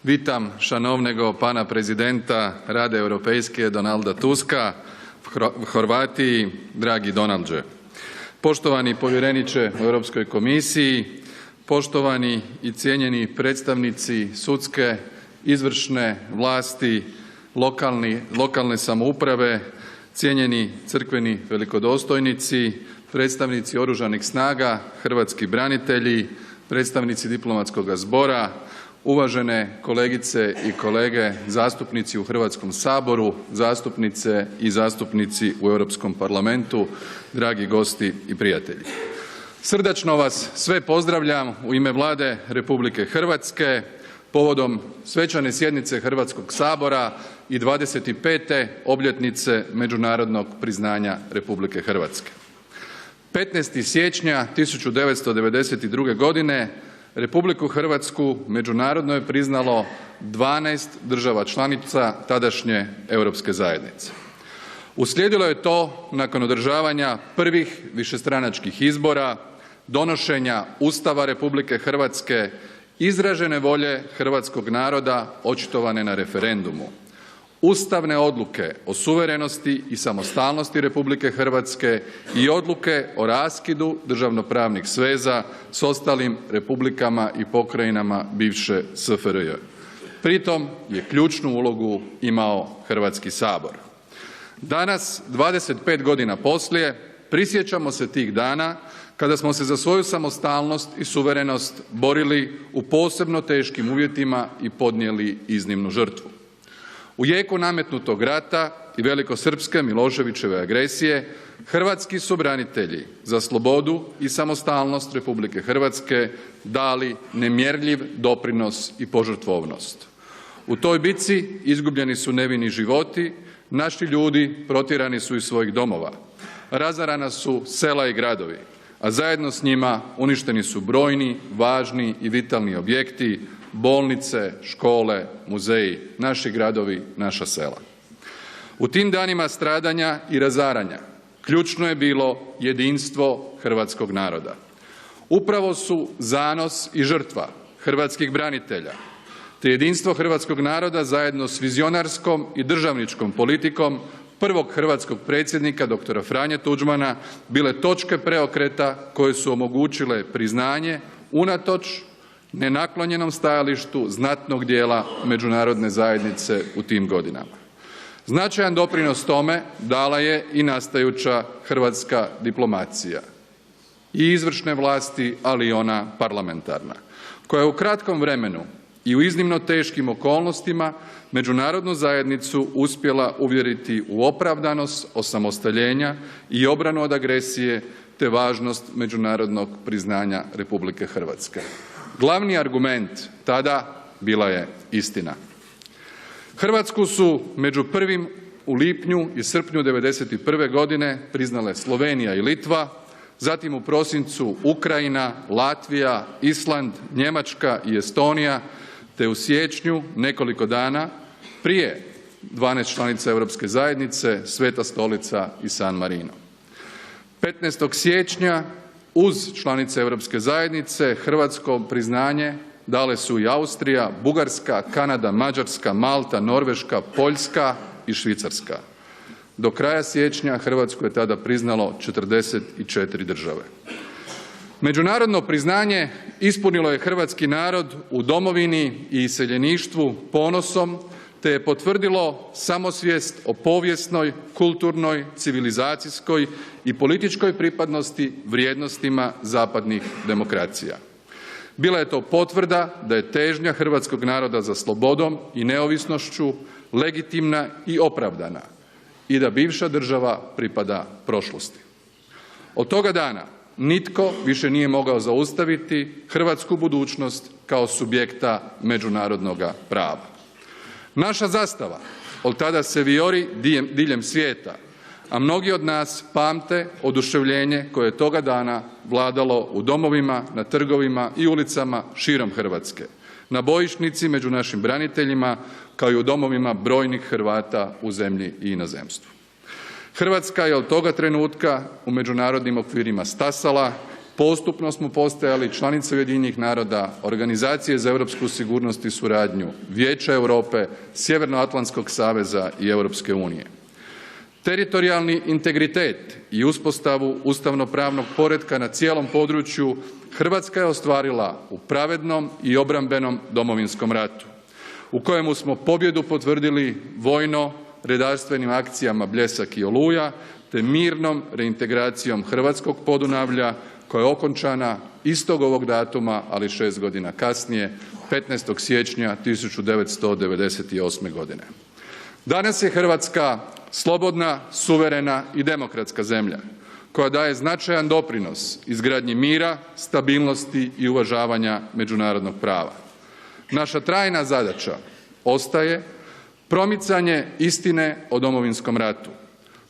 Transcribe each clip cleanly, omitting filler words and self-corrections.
Witam szanownego pana prezydenta Rady Europejskiej Donalda Tuska w Chorvatiji, dragi Donaldže. Poštovani povjereniče u Europskoj komisiji, poštovani i cijenjeni predstavnici sudske, izvršne vlasti, lokalne samouprave, cijenjeni crkveni velikodostojnici, predstavnici oružanih snaga, hrvatski branitelji, predstavnici diplomatskog zbora, uvažene kolegice i kolege zastupnici u Hrvatskom saboru, zastupnice i zastupnici u Europskom parlamentu, dragi gosti i prijatelji. Srdačno vas sve pozdravljam u ime Vlade Republike Hrvatske povodom svečane sjednice Hrvatskog sabora i 25. obljetnice međunarodnog priznanja Republike Hrvatske. 15. siječnja 1992. godine Republiku Hrvatsku međunarodno je priznalo 12 država članica tadašnje Europske zajednice. Uslijedilo je to nakon održavanja prvih višestranačkih izbora, donošenja Ustava Republike Hrvatske, izražene volje hrvatskog naroda očitovane na referendumu, ustavne odluke o suverenosti i samostalnosti Republike Hrvatske i odluke o raskidu državnopravnih sveza s ostalim republikama i pokrajinama bivše SFRJ. Pritom je ključnu ulogu imao Hrvatski sabor. Danas, 25 godina poslije, prisjećamo se tih dana kada smo se za svoju samostalnost i suverenost borili u posebno teškim uvjetima i podnijeli iznimnu žrtvu. U jeku nametnutog rata i velikosrpske Miloševićeve agresije hrvatski su branitelji za slobodu i samostalnost Republike Hrvatske dali nemjerljiv doprinos i požrtvovnost. U toj bitci izgubljeni su nevini životi, naši ljudi protjerani su iz svojih domova, razarana su sela i gradovi, a zajedno s njima uništeni su brojni, važni i vitalni objekti, bolnice, škole, muzeji, naši gradovi, naša sela. U tim danima stradanja i razaranja ključno je bilo jedinstvo hrvatskog naroda. Upravo su zanos i žrtva hrvatskih branitelja te jedinstvo hrvatskog naroda zajedno s vizionarskom i državničkom politikom prvog hrvatskog predsjednika dr. Franje Tuđmana bile točke preokreta koje su omogućile priznanje unatoč nenaklonjenom stajalištu znatnog dijela međunarodne zajednice u tim godinama. Značajan doprinos tome dala je i nastajuća hrvatska diplomacija i izvršne vlasti, ali i ona parlamentarna, koja je u kratkom vremenu i u iznimno teškim okolnostima međunarodnu zajednicu uspjela uvjeriti u opravdanost osamostaljenja i obranu od agresije te važnost međunarodnog priznanja Republike Hrvatske. Glavni argument tada bila je istina. Hrvatsku su među prvim u lipnju i srpnju 1991. godine priznale Slovenija i Litva, zatim u prosincu Ukrajina, Latvija, Island, Njemačka i Estonija, te u siječnju nekoliko dana prije 12 članica Europske zajednice Sveta Stolica i San Marino. 15. siječnja uz članice Europske zajednice hrvatsko priznanje dale su i Austrija, Bugarska, Kanada, Mađarska, Malta, Norveška, Poljska i Švicarska. Do kraja siječnja Hrvatsku je tada priznalo 44 države. Međunarodno priznanje ispunilo je hrvatski narod u domovini i iseljeništvu ponosom te je potvrdilo samosvijest o povijesnoj, kulturnoj, civilizacijskoj i političkoj pripadnosti vrijednostima zapadnih demokracija. Bila je to potvrda da je težnja hrvatskog naroda za slobodom i neovisnošću legitimna i opravdana i da bivša država pripada prošlosti. Od toga dana nitko više nije mogao zaustaviti hrvatsku budućnost kao subjekta međunarodnoga prava. Naša zastava od tada se vijori diljem svijeta, a mnogi od nas pamte oduševljenje koje je toga dana vladalo u domovima, na trgovima i ulicama širom Hrvatske, na bojišnici među našim braniteljima, kao i u domovima brojnih Hrvata u zemlji i inozemstvu. Hrvatska je od toga trenutka u međunarodnim okvirima stasala Postupno smo postajali članica Ujedinjenih naroda, Organizacije za europsku sigurnost i suradnju, Vijeća Europe, Sjevernoatlantskog saveza i Europske unije. Teritorijalni integritet i uspostavu ustavno-pravnog poretka na cijelom području Hrvatska je ostvarila u pravednom i obrambenom Domovinskom ratu, u kojemu smo pobjedu potvrdili vojno-redarstvenim akcijama Bljesak i Oluja te mirnom reintegracijom hrvatskog Podunavlja koja je okončana istog ovog datuma, ali 6 godina kasnije, 15. siječnja 1998. godine. Danas je Hrvatska slobodna, suverena i demokratska zemlja koja daje značajan doprinos izgradnji mira, stabilnosti i uvažavanja međunarodnog prava. Naša trajna zadaća ostaje promicanje istine o Domovinskom ratu,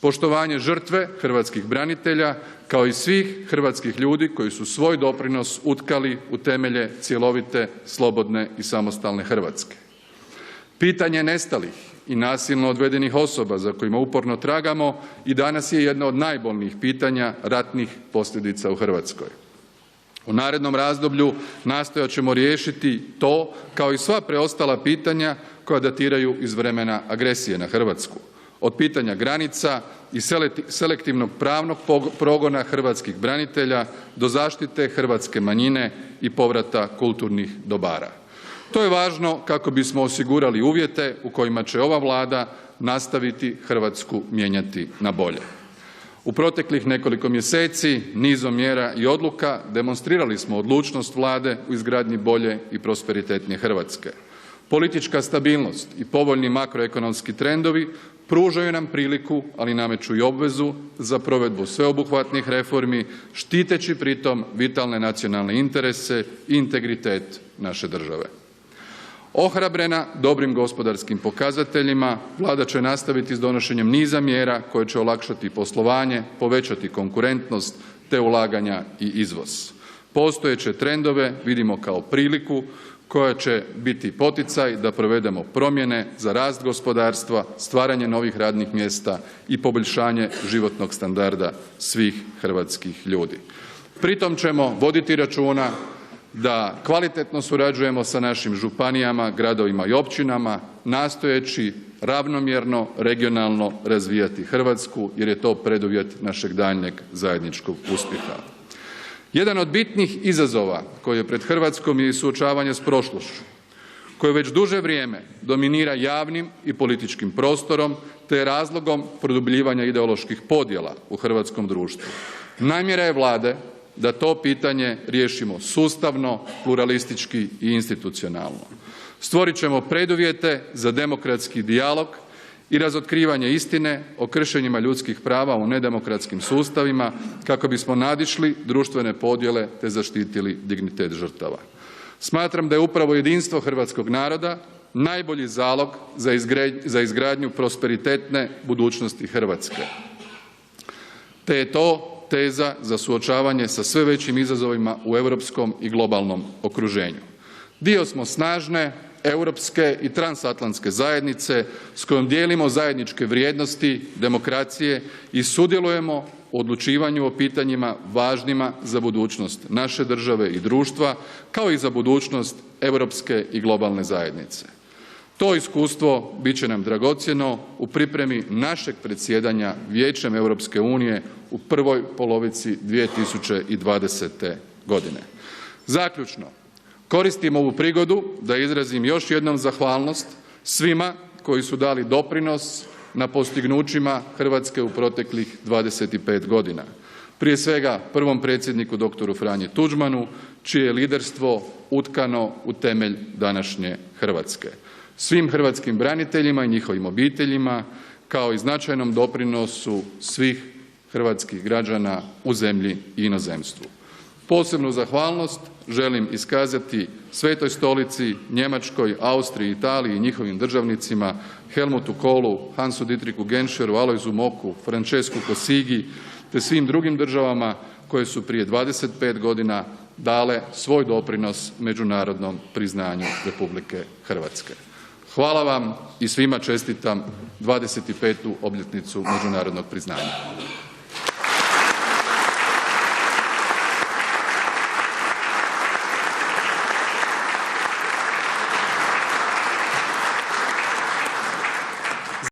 poštovanje žrtve hrvatskih branitelja kao i svih hrvatskih ljudi koji su svoj doprinos utkali u temelje cjelovite, slobodne i samostalne Hrvatske. Pitanje nestalih i nasilno odvedenih osoba za kojima uporno tragamo i danas je jedno od najbolnijih pitanja ratnih posljedica u Hrvatskoj. U narednom razdoblju nastojat ćemo riješiti to kao i sva preostala pitanja koja datiraju iz vremena agresije na Hrvatsku. Od pitanja granica i selektivnog pravnog progona hrvatskih branitelja do zaštite hrvatske manjine i povrata kulturnih dobara. To je važno kako bismo osigurali uvjete u kojima će ova Vlada nastaviti Hrvatsku mijenjati na bolje. U proteklih nekoliko mjeseci nizom mjera i odluka demonstrirali smo odlučnost Vlade u izgradnji bolje i prosperitetnije Hrvatske. Politička stabilnost i povoljni makroekonomski trendovi pružaju nam priliku, ali nameću i obvezu za provedbu sveobuhvatnih reformi, štiteći pritom vitalne nacionalne interese i integritet naše države. Ohrabrena dobrim gospodarskim pokazateljima, Vlada će nastaviti s donošenjem niza mjera koje će olakšati poslovanje, povećati konkurentnost te ulaganja i izvoz. Postojeće trendove vidimo kao priliku koja će biti poticaj da provedemo promjene za rast gospodarstva, stvaranje novih radnih mjesta i poboljšanje životnog standarda svih hrvatskih ljudi. Pritom ćemo voditi računa da kvalitetno surađujemo sa našim županijama, gradovima i općinama nastojeći ravnomjerno, regionalno razvijati Hrvatsku jer je to preduvjet našeg daljnjeg zajedničkog uspjeha. Jedan od bitnih izazova koji je pred Hrvatskom je i suočavanje s prošlošću koje već duže vrijeme dominira javnim i političkim prostorom te je razlogom produbljivanja ideoloških podjela u hrvatskom društvu. Namjera je Vlade da to pitanje riješimo sustavno, pluralistički i institucionalno. Stvorit ćemo preduvjete za demokratski dijalog i razotkrivanje istine o kršenjima ljudskih prava u nedemokratskim sustavima kako bismo nadišli društvene podjele te zaštitili dignitet žrtava. Smatram da je upravo jedinstvo hrvatskog naroda najbolji zalog za izgradnju prosperitetne budućnosti Hrvatske, te je to teza za suočavanje sa sve većim izazovima u europskom i globalnom okruženju. Dio smo snažne europske i transatlantske zajednice s kojom dijelimo zajedničke vrijednosti, demokracije i sudjelujemo u odlučivanju o pitanjima važnima za budućnost naše države i društva, kao i za budućnost europske i globalne zajednice. To iskustvo bit će nam dragocjeno u pripremi našeg predsjedanja Vijećem Europske unije u prvoj polovici 2020. godine. Zaključno, koristim ovu prigodu da izrazim još jednom zahvalnost svima koji su dali doprinos na postignućima Hrvatske u proteklih 25 godina. Prije svega prvom predsjedniku dr. Franji Tuđmanu čije je liderstvo utkano u temelj današnje Hrvatske. Svim hrvatskim braniteljima i njihovim obiteljima kao i značajnom doprinosu svih hrvatskih građana u zemlji i inozemstvu. Posebnu zahvalnost želim iskazati Svetoj Stolici, Njemačkoj, Austriji, Italiji i njihovim državnicima Helmutu Kohlu, Hansu Dietrichu Genscheru, Alojzu Moku, Francescu Cossigi te svim drugim državama koje su prije 25 godina dale svoj doprinos međunarodnom priznanju Republike Hrvatske. Hvala vam i svima čestitam 25. obljetnicu međunarodnog priznanja.